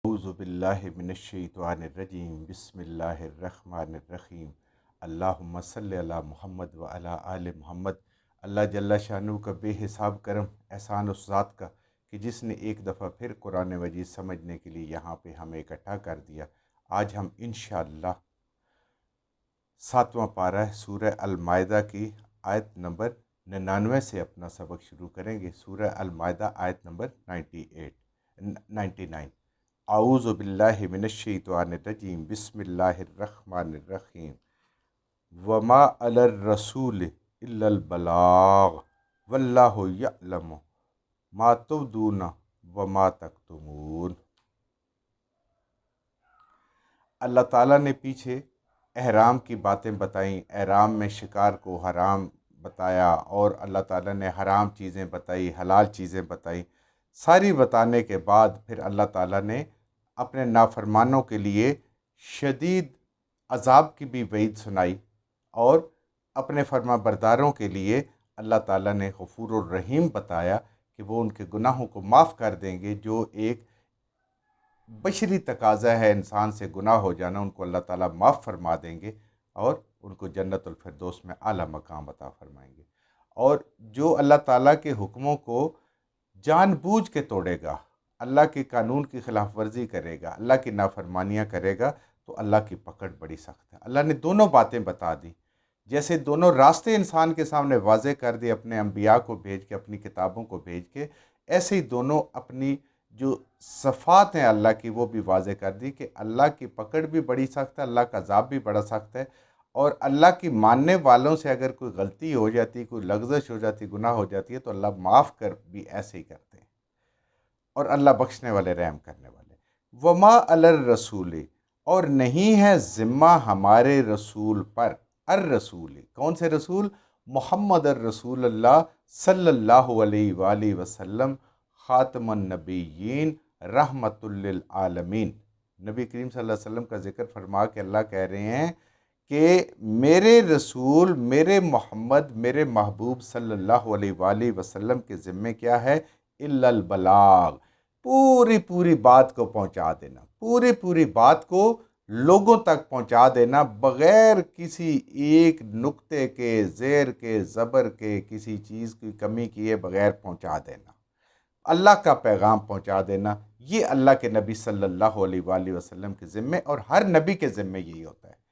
اعوذ باللہ من الشیطان الرجیم بسم اللہ الرحمن الرحیم اللہم صلی علی محمد وعلی آل محمد۔ اللہ جل شانہ کا بے حساب کرم احسان اس ذات کا کہ جس نے ایک دفعہ پھر قرآن مجید سمجھنے کے لیے یہاں پہ ہمیں اکٹھا کر دیا۔ آج ہم انشاءاللہ 7واں پارہ سورہ المائدہ کی آیت نمبر 99 سے اپنا سبق شروع کریں گے۔ سورہ المائدہ آیت نمبر 99۔ اعوذ باللہ من الشیطان الرجیم بسم اللہ الرحمن الرحیم وما علی الرسول الا البلاغ واللہ یعلم ما تبدون وما تکتمون۔ اللہ تعالیٰ نے پیچھے احرام کی باتیں بتائیں، احرام میں شکار کو حرام بتایا، اور اللہ تعالیٰ نے حرام چیزیں بتائی، حلال چیزیں بتائی۔ ساری بتانے کے بعد پھر اللہ تعالیٰ نے اپنے نافرمانوں کے لیے شدید عذاب کی بھی وعید سنائی، اور اپنے فرما برداروں کے لیے اللہ تعالیٰ نے غفور الرحیم بتایا کہ وہ ان کے گناہوں کو معاف کر دیں گے۔ جو ایک بشری تقاضا ہے انسان سے گناہ ہو جانا، ان کو اللہ تعالیٰ معاف فرما دیں گے اور ان کو جنت الفردوس میں اعلیٰ مقام عطا فرمائیں گے۔ اور جو اللہ تعالیٰ کے حکموں کو جان بوجھ کے توڑے گا، اللہ کے قانون کی خلاف ورزی کرے گا، اللہ کی نافرمانیاں کرے گا، تو اللہ کی پکڑ بڑی سخت ہے۔ اللہ نے دونوں باتیں بتا دی، جیسے دونوں راستے انسان کے سامنے واضح کر دیے اپنے انبیاء کو بھیج کے، اپنی کتابوں کو بھیج کے، ایسے ہی دونوں اپنی جو صفات ہیں اللہ کی وہ بھی واضح کر دی کہ اللہ کی پکڑ بھی بڑی سخت ہے، اللہ کا عذاب بھی بڑا سخت ہے، اور اللہ کی ماننے والوں سے اگر کوئی غلطی ہو جاتی، کوئی لغزش ہو جاتی، گناہ ہو جاتی ہے، تو اللہ معاف کر بھی ایسے ہی کرتے ہیں، اور اللہ بخشنے والے، رحم کرنے والے۔ وما علی الرسول، اور نہیں ہے ذمہ ہمارے رسول پر، الرسول کون سے رسول؟ محمد الرسول اللہ صلی اللہ علیہ وآلہ وسلم، خاتم النبیین، رحمت للعالمین۔ نبی کریم صلی اللہ علیہ وسلم کا ذکر فرما کے اللہ کہہ رہے ہیں کہ میرے رسول، میرے محمد، میرے محبوب صلی اللہ علیہ وآلہ وسلم کے ذمے کیا ہے؟ الا البلاغ، پوری بات کو پہنچا دینا، پوری بات کو لوگوں تک پہنچا دینا، بغیر کسی ایک نقطے کے، زیر کے، زبر کے، کسی چیز کی کمی کیے بغیر پہنچا دینا، اللہ کا پیغام پہنچا دینا۔ یہ اللہ کے نبی صلی اللہ علیہ وآلہ وسلم کے ذمے، اور ہر نبی کے ذمے یہی ہوتا ہے۔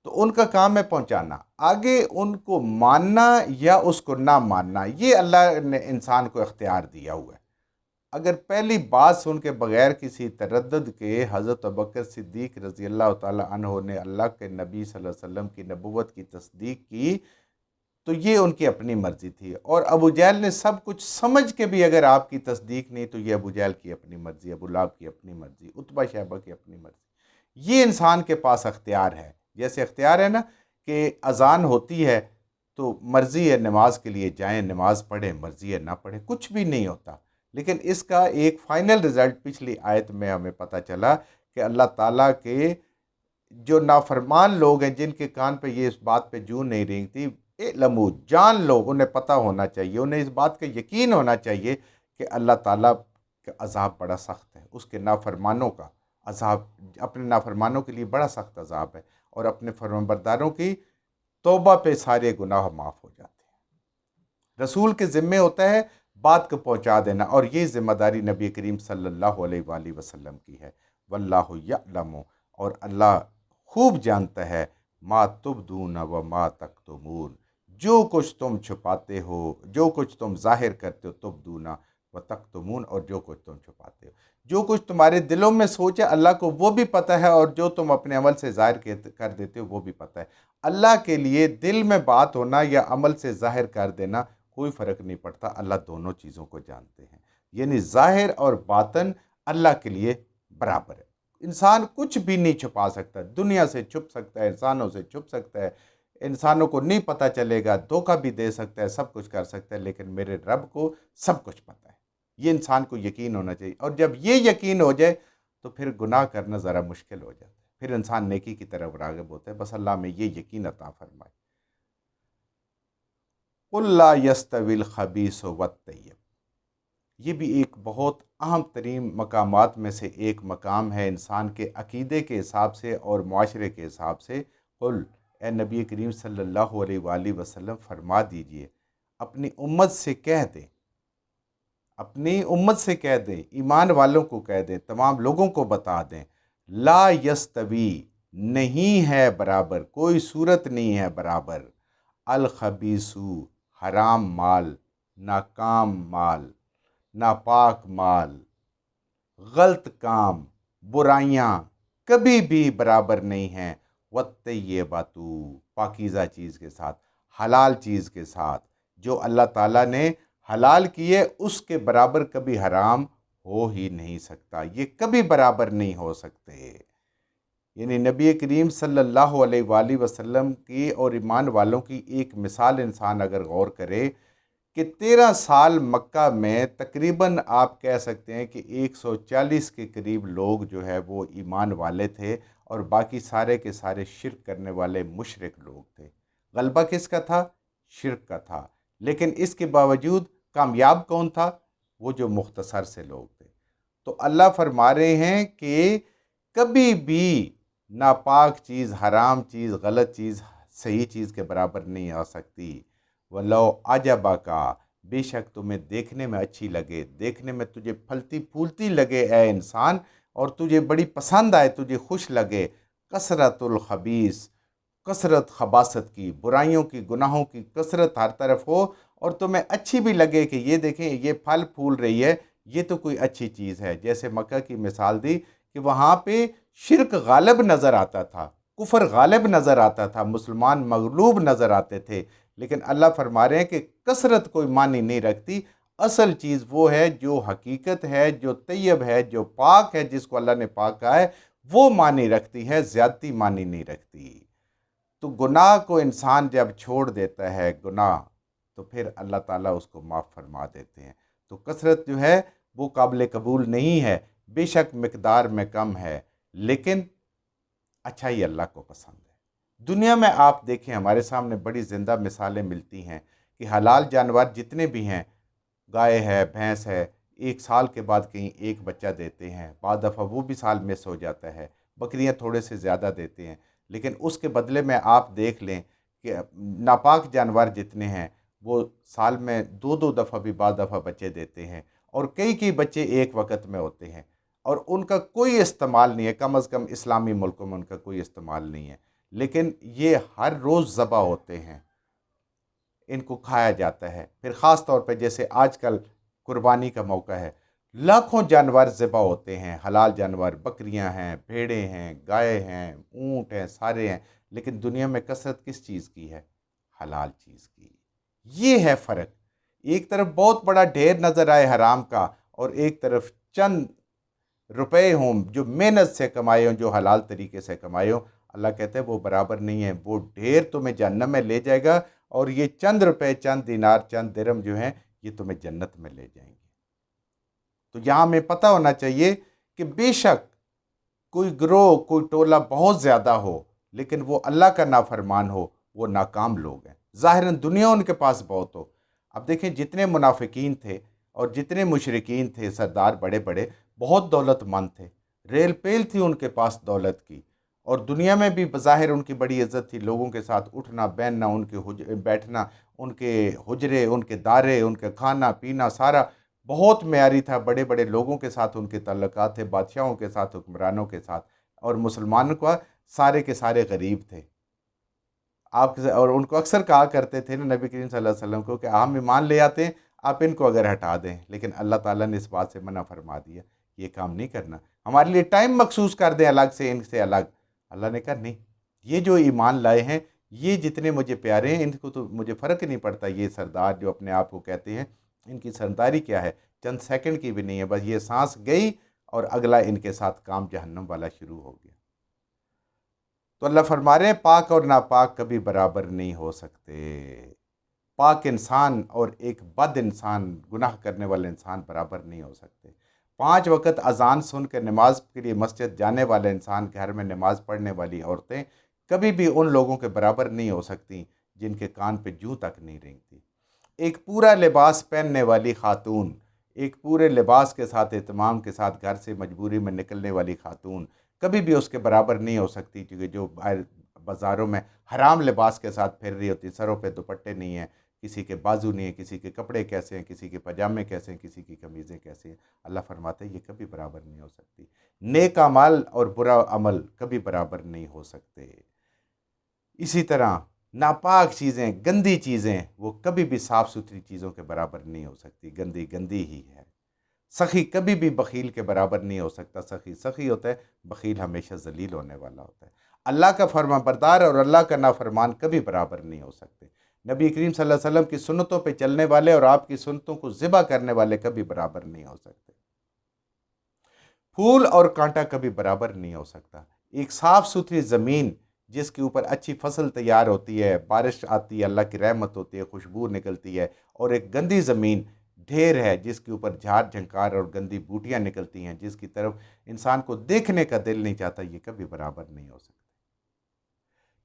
تو ان کا کام ہے پہنچانا، آگے ان کو ماننا یا اس کو نہ ماننا، یہ اللہ نے انسان کو اختیار دیا ہوا ہے۔ اگر پہلی بات سن کے بغیر کسی تردد کے حضرت ابوبکر صدیق رضی اللہ تعالی عنہ نے اللہ کے نبی صلی اللہ علیہ وسلم کی نبوت کی تصدیق کی، تو یہ ان کی اپنی مرضی تھی، اور ابو جہل نے سب کچھ سمجھ کے بھی اگر آپ کی تصدیق نہیں، تو یہ ابو جہل کی اپنی مرضی، ابو لہب کی اپنی مرضی، عتبہ شیبہ کی اپنی مرضی۔ یہ انسان کے پاس اختیار ہے، جیسے اختیار ہے نا کہ اذان ہوتی ہے تو مرضی ہے نماز کے لیے جائیں، نماز پڑھیں، مرضی ہے نہ پڑھیں، کچھ بھی نہیں ہوتا۔ لیکن اس کا ایک فائنل رزلٹ پچھلی آیت میں ہمیں پتہ چلا کہ اللہ تعالیٰ کے جو نافرمان لوگ ہیں، جن کے کان پہ یہ اس بات پہ جوں نہیں رینگتی، اعلموا، جان لوگ، انہیں پتہ ہونا چاہیے، انہیں اس بات کا یقین ہونا چاہیے کہ اللہ تعالیٰ کا عذاب بڑا سخت ہے، اس کے نافرمانوں کا عذاب، اپنے نافرمانوں کے لیے بڑا سخت عذاب ہے، اور اپنے فرمانبرداروں کی توبہ پہ سارے گناہ معاف ہو جاتے ہیں۔ رسول کے ذمے ہوتا ہے بات کو پہنچا دینا، اور یہ ذمہ داری نبی کریم صلی اللہ علیہ وآلہ وسلم کی ہے۔ واللہ یعلم، اور اللہ خوب جانتا ہے، ما تبدون و ما تکتمون، جو کچھ تم چھپاتے ہو، جو کچھ تم ظاہر کرتے ہو، تبدون و تکتمون، اور جو کچھ تم چھپاتے ہو، جو کچھ تمہارے دلوں میں سوچ ہے اللہ کو وہ بھی پتہ ہے، اور جو تم اپنے عمل سے ظاہر کر دیتے ہو وہ بھی پتہ ہے۔ اللہ کے لیے دل میں بات ہونا یا عمل سے ظاہر کر دینا کوئی فرق نہیں پڑتا، اللہ دونوں چیزوں کو جانتے ہیں، یعنی ظاہر اور باطن اللہ کے لیے برابر ہے۔ انسان کچھ بھی نہیں چھپا سکتا، دنیا سے چھپ سکتا ہے، انسانوں سے چھپ سکتا ہے، انسانوں کو نہیں پتہ چلے گا، دھوکہ بھی دے سکتا ہے، سب کچھ کر سکتا ہے، لیکن میرے رب کو سب کچھ پتہ ہے۔ یہ انسان کو یقین ہونا چاہیے، اور جب یہ یقین ہو جائے تو پھر گناہ کرنا ذرا مشکل ہو جاتا ہے، پھر انسان نیکی کی طرف راغب ہوتا ہے۔ بس اللہ میں یہ یقین عطا فرمائے۔ قُلْ لَا يَسْتَوِي الْخَبِيثُ وَالطَّيِّبُ، یہ بھی ایک بہت اہم ترین مقامات میں سے ایک مقام ہے انسان کے عقیدے کے حساب سے اور معاشرے کے حساب سے۔ قل، اے نبی کریم صلی اللہ علیہ وآلہ وسلم فرما دیجئے، اپنی امت سے کہہ دیں، اپنی امت سے کہہ دیں، ایمان والوں کو کہہ دیں، تمام لوگوں کو بتا دیں، لا یستوی، نہیں ہے برابر، کوئی صورت نہیں ہے برابر، الخبیثو، حرام مال، ناکام مال، ناپاک مال، غلط کام، برائیاں کبھی بھی برابر نہیں ہیں، والطیبات، پاکیزہ چیز کے ساتھ، حلال چیز کے ساتھ، جو اللہ تعالیٰ نے حلال کیے اس کے برابر کبھی حرام ہو ہی نہیں سکتا، یہ کبھی برابر نہیں ہو سکتے۔ یعنی نبی کریم صلی اللہ علیہ وآلہ وسلم کی اور ایمان والوں کی ایک مثال انسان اگر غور کرے کہ 13 سال مکہ میں تقریباً آپ کہہ سکتے ہیں کہ 140 کے قریب لوگ جو ہے وہ ایمان والے تھے، اور باقی سارے کے سارے شرک کرنے والے مشرک لوگ تھے۔ غلبہ کس کا تھا؟ شرک کا تھا، لیکن اس کے باوجود کامیاب کون تھا؟ وہ جو مختصر سے لوگ تھے۔ تو اللہ فرما رہے ہیں کہ کبھی بھی ناپاک چیز، حرام چیز، غلط چیز صحیح چیز کے برابر نہیں آ سکتی۔ وَلَوْ عَجَبَكَ، بے شک تمہیں دیکھنے میں اچھی لگے، دیکھنے میں تجھے پھلتی پھولتی لگے اے انسان، اور تجھے بڑی پسند آئے، تجھے خوش لگے، کثرت الخبیث، کثرت خباثت کی، برائیوں کی، گناہوں کی کثرت ہر طرف ہو، اور تمہیں اچھی بھی لگے کہ یہ دیکھیں یہ پھل پھول رہی ہے، یہ تو کوئی اچھی چیز ہے۔ جیسے مکہ کی مثال دی کہ وہاں پہ شرک غالب نظر آتا تھا، کفر غالب نظر آتا تھا، مسلمان مغلوب نظر آتے تھے، لیکن اللہ فرما رہے ہیں کہ کثرت کوئی معنی نہیں رکھتی، اصل چیز وہ ہے جو حقیقت ہے، جو طیب ہے، جو پاک ہے، جس کو اللہ نے پاک کہا ہے، وہ معنی رکھتی ہے، زیادتی معنی نہیں رکھتی۔ تو گناہ کو انسان جب چھوڑ دیتا ہے گناہ، تو پھر اللہ تعالیٰ اس کو معاف فرما دیتے ہیں۔ تو کثرت جو ہے وہ قابل قبول نہیں ہے، بے شک مقدار میں کم ہے، لیکن اچھائی اللہ کو پسند ہے۔ دنیا میں آپ دیکھیں ہمارے سامنے بڑی زندہ مثالیں ملتی ہیں کہ حلال جانور جتنے بھی ہیں، گائے ہے، بھینس ہے، 1 سال کے بعد کہیں ایک بچہ دیتے ہیں، بعض دفعہ وہ بھی سال مس ہو جاتا ہے، بکریاں تھوڑے سے زیادہ دیتے ہیں، لیکن اس کے بدلے میں آپ دیکھ لیں کہ ناپاک جانور جتنے ہیں وہ سال میں 2 دفعہ بھی بعض دفعہ بچے دیتے ہیں، اور کئی بچے ایک وقت میں ہوتے ہیں، اور ان کا کوئی استعمال نہیں ہے، کم از کم اسلامی ملکوں میں ان کا کوئی استعمال نہیں ہے، لیکن یہ ہر روز ذبح ہوتے ہیں، ان کو کھایا جاتا ہے۔ پھر خاص طور پہ جیسے آج کل قربانی کا موقع ہے، لاکھوں جانور ذبح ہوتے ہیں، حلال جانور، بکریاں ہیں، بھیڑیں ہیں، گائے ہیں، اونٹ ہیں، سارے ہیں، لیکن دنیا میں کثرت کس چیز کی ہے؟ حلال چیز کی۔ یہ ہے فرق، ایک طرف بہت بڑا ڈھیر نظر آئے حرام کا، اور ایک طرف چند روپے ہوں جو محنت سے کمائے ہوں، جو حلال طریقے سے کمائے ہوں۔ اللہ کہتے ہیں وہ برابر نہیں ہے، وہ ڈھیر تمہیں جہنم میں لے جائے گا، اور یہ چند روپے، چند دینار، چند درم جو ہیں یہ تمہیں جنت میں لے جائیں گے۔ تو یہاں ہمیں پتہ ہونا چاہیے کہ بے شک کوئی گروہ، کوئی ٹولہ بہت زیادہ ہو، لیکن وہ اللہ کا نافرمان ہو، وہ ناکام لوگ ہیں۔ ظاہراً دنیا ان کے پاس بہت ہو۔ اب دیکھیں جتنے منافقین تھے اور جتنے مشرکین تھے، سردار بڑے بڑے، بہت دولت مند تھے، ریل پیل تھی ان کے پاس دولت کی، اور دنیا میں بھی بظاہر ان کی بڑی عزت تھی، لوگوں کے ساتھ اٹھنا بیٹھنا، ان کے بیٹھنا، ان کے حجرے، ان کے دارے، ان کے کھانا پینا سارا بہت معیاری تھا، بڑے بڑے لوگوں کے ساتھ ان کے تعلقات تھے، بادشاہوں کے ساتھ، حکمرانوں کے ساتھ، اور مسلمانوں کا سارے کے سارے غریب تھے۔ آپ اور ان کو اکثر کہا کرتے تھے نا نبی کریم صلی اللہ علیہ وسلم کو کہ ہم ایمان لے آتے ہیں، آپ ان کو اگر ہٹا دیں، لیکن اللہ تعالیٰ نے اس بات سے منع فرما دیا، یہ کام نہیں کرنا، ہمارے لیے ٹائم مخصوص کر دیں الگ سے، ان سے الگ۔ اللہ نے کہا نہیں، یہ جو ایمان لائے ہیں، یہ جتنے مجھے پیارے ہیں، ان کو تو مجھے فرق ہی نہیں پڑتا، یہ سردار جو اپنے آپ کو کہتے ہیں، ان کی سرداری کیا ہے؟ چند سیکنڈ کی بھی نہیں ہے، بس یہ سانس گئی اور اگلا ان کے ساتھ کام جہنم والا شروع ہو گیا۔ تو اللہ فرما رہے ہیں پاک اور ناپاک کبھی برابر نہیں ہو سکتے، پاک انسان اور ایک بد انسان، گناہ کرنے والے انسان برابر نہیں ہو سکتے۔ 5 وقت اذان سن کر نماز کے لیے مسجد جانے والا انسان، گھر میں نماز پڑھنے والی عورتیں کبھی بھی ان لوگوں کے برابر نہیں ہو سکتی جن کے کان پہ جوں تک نہیں رینگتی۔ ایک پورا لباس پہننے والی خاتون، ایک پورے لباس کے ساتھ اہتمام کے ساتھ گھر سے مجبوری میں نکلنے والی خاتون کبھی بھی اس کے برابر نہیں ہو سکتی، کیونکہ جو باہر بازاروں میں حرام لباس کے ساتھ پھر رہی ہوتی، سروں پہ دوپٹے نہیں ہیں، کسی کے بازو نہیں ہیں، کسی کے کپڑے کیسے ہیں، کسی کے پاجامے کیسے ہیں، کسی کی قمیضیں کیسے ہیں، اللہ فرماتے ہیں یہ کبھی برابر نہیں ہو سکتی۔ نیک عمل اور برا عمل کبھی برابر نہیں ہو سکتے۔ اسی طرح ناپاک چیزیں، گندی چیزیں، وہ کبھی بھی صاف ستھری چیزوں کے برابر نہیں ہو سکتی، گندی گندی ہی ہے۔ سخی کبھی بھی بخیل کے برابر نہیں ہو سکتا، سخی سخی ہوتا ہے، بخیل ہمیشہ ذلیل ہونے والا ہوتا ہے۔ اللہ کا فرمان بردار اور اللہ کا نافرمان کبھی برابر نہیں ہو سکتے۔ نبی کریم صلی اللہ علیہ وسلم کی سنتوں پہ چلنے والے اور آپ کی سنتوں کو ذبح کرنے والے کبھی برابر نہیں ہو سکتے۔ پھول اور کانٹا کبھی برابر نہیں ہو سکتا۔ ایک صاف ستھری زمین جس کے اوپر اچھی فصل تیار ہوتی ہے، بارش آتی ہے، اللہ کی رحمت ہوتی ہے، خوشبو نکلتی ہے، اور ایک گندی زمین ڈھیر ہے جس کے اوپر جھاڑ جھنکار اور گندی بوٹیاں نکلتی ہیں، جس کی طرف انسان کو دیکھنے کا دل نہیں چاہتا، یہ کبھی برابر نہیں ہو سکتا۔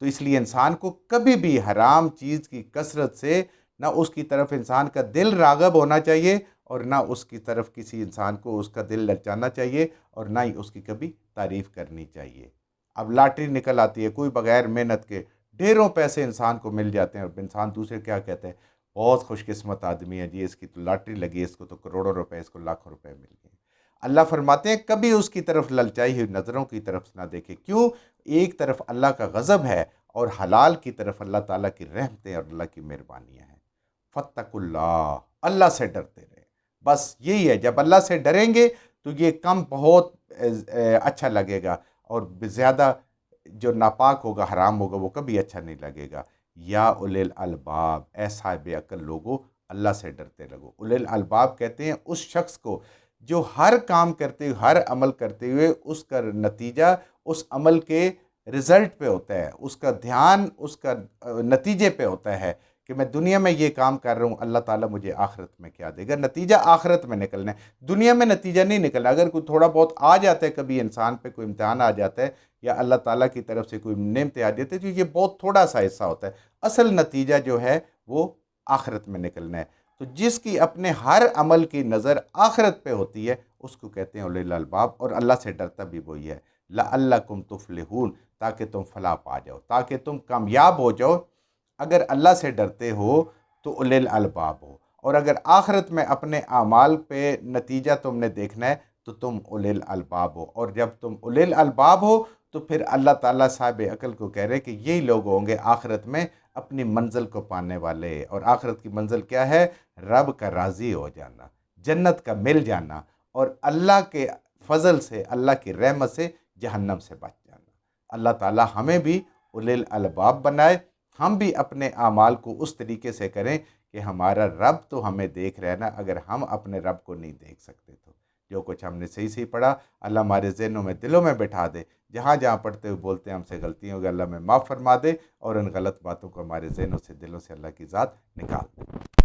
تو اس لیے انسان کو کبھی بھی حرام چیز کی کثرت سے نہ اس کی طرف انسان کا دل راغب ہونا چاہیے، اور نہ اس کی طرف کسی انسان کو اس کا دل للچانا چاہیے، اور نہ ہی اس کی کبھی تعریف کرنی چاہیے۔ اب لاٹری نکل آتی ہے، کوئی بغیر محنت کے ڈھیروں پیسے انسان کو مل جاتے ہیں، اور انسان دوسرے کیا کہتے ہیں، بہت خوش قسمت آدمی ہے جی، اس کی تو لاٹری لگی، اس کو تو کروڑوں روپے، اس کو لاکھوں روپے مل گئے۔ اللہ فرماتے ہیں کبھی اس کی طرف للچائی ہوئی نظروں کی طرف نہ دیکھے۔ کیوں؟ ایک طرف اللہ کا غضب ہے، اور حلال کی طرف اللہ تعالیٰ کی رحمتیں اور اللہ کی مہربانیاں ہیں۔ فاتقوا اللہ، اللہ سے ڈرتے رہے، بس یہی ہے۔ جب اللہ سے ڈریں گے تو یہ کم بہت اچھا لگے گا، اور زیادہ جو ناپاک ہوگا، حرام ہوگا، وہ کبھی اچھا نہیں لگے گا۔ یا اولی الالباب، اے صاحب عقل لوگو، اللہ سے ڈرتے لگو۔ اولی الالباب کہتے ہیں اس شخص کو جو ہر کام کرتے ہوئے، ہر عمل کرتے ہوئے اس کا نتیجہ اس عمل کے رزلٹ پہ ہوتا ہے، اس کا دھیان اس کا نتیجے پہ ہوتا ہے، کہ میں دنیا میں یہ کام کر رہا ہوں، اللہ تعالیٰ مجھے آخرت میں کیا دے گا۔ نتیجہ آخرت میں نکلنا ہے، دنیا میں نتیجہ نہیں نکلنا۔ اگر کوئی تھوڑا بہت آ جاتا ہے، کبھی انسان پہ کوئی امتحان آ جاتا ہے، یا اللہ تعالیٰ کی طرف سے کوئی نعمتیں آ جاتی ہے، تو یہ بہت تھوڑا سا حصہ ہوتا ہے۔ اصل نتیجہ جو ہے وہ آخرت میں نکلنا ہے۔ تو جس کی اپنے ہر عمل کی نظر آخرت پہ ہوتی ہے، اس کو کہتے ہیں اولی الالباب، اور اللہ سے ڈرتا بھی وہی ہے۔ لعلکم تفلحون، تاکہ تم فلاح پا جاؤ، تاکہ تم کامیاب ہو جاؤ۔ اگر اللہ سے ڈرتے ہو تو اولی الالباب ہو، اور اگر آخرت میں اپنے اعمال پہ نتیجہ تم نے دیکھنا ہے تو تم اولی الالباب ہو۔ اور جب تم اولی الالباب ہو تو پھر اللہ تعالیٰ صاحب عقل کو کہہ رہے کہ یہی لوگ ہوں گے آخرت میں اپنی منزل کو پانے والے۔ اور آخرت کی منزل کیا ہے؟ رب کا راضی ہو جانا، جنت کا مل جانا، اور اللہ کے فضل سے، اللہ کی رحمت سے جہنم سے بچ جانا۔ اللہ تعالیٰ ہمیں بھی اولی الالباب بنائے، ہم بھی اپنے اعمال کو اس طریقے سے کریں کہ ہمارا رب تو ہمیں دیکھ رہا ہے نا، اگر ہم اپنے رب کو نہیں دیکھ سکتے تو جو کچھ ہم نے صحیح پڑھا، اللہ ہمارے ذہنوں میں، دلوں میں بٹھا دے۔ جہاں جہاں پڑھتے ہوئے بولتے ہیں ہم سے غلطیوں ہوگی، اللہ میں معاف فرما دے، اور ان غلط باتوں کو ہمارے ذہنوں سے، دلوں سے اللہ کی ذات نکال دے۔